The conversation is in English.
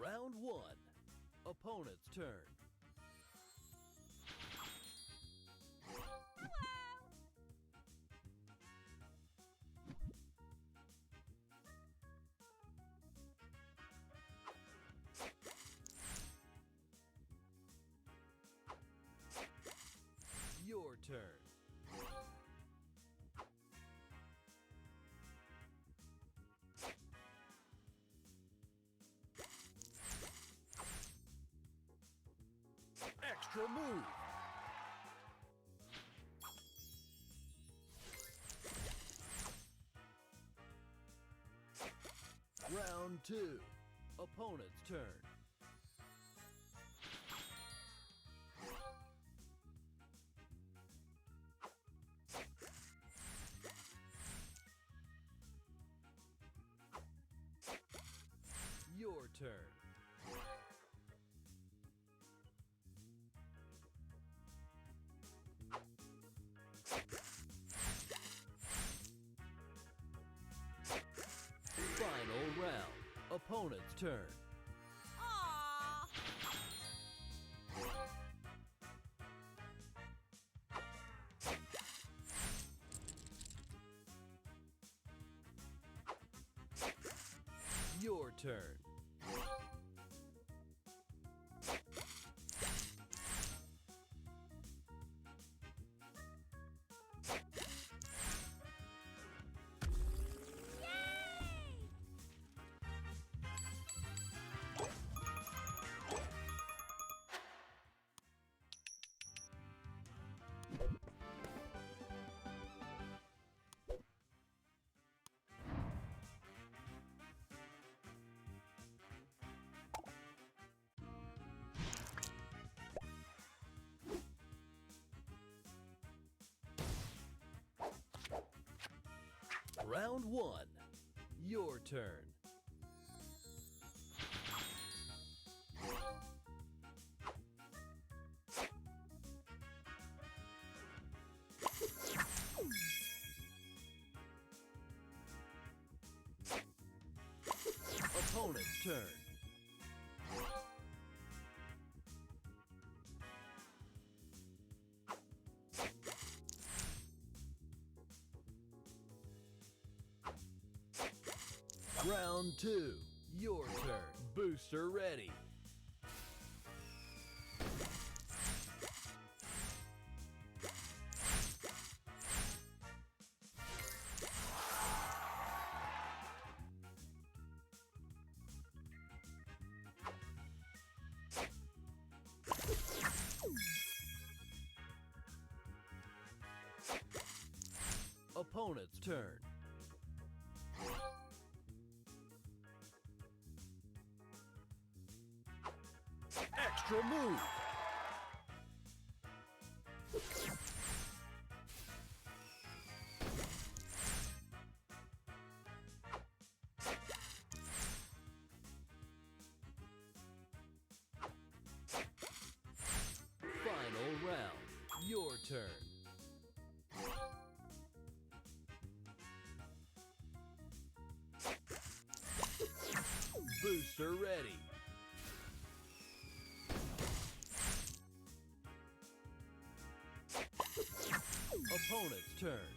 Round 1. Opponent's turn. Hello! Your turn. Extra move. Round 2. Opponent's turn. Your turn. Final round. Opponent's turn. Aww! Your turn. Yay! Round 1. Your turn. Opponent's turn. Round 2. Your turn. Booster ready. Opponent's turn. Extra move. Final round. Your turn. Booster ready. Opponent's turn.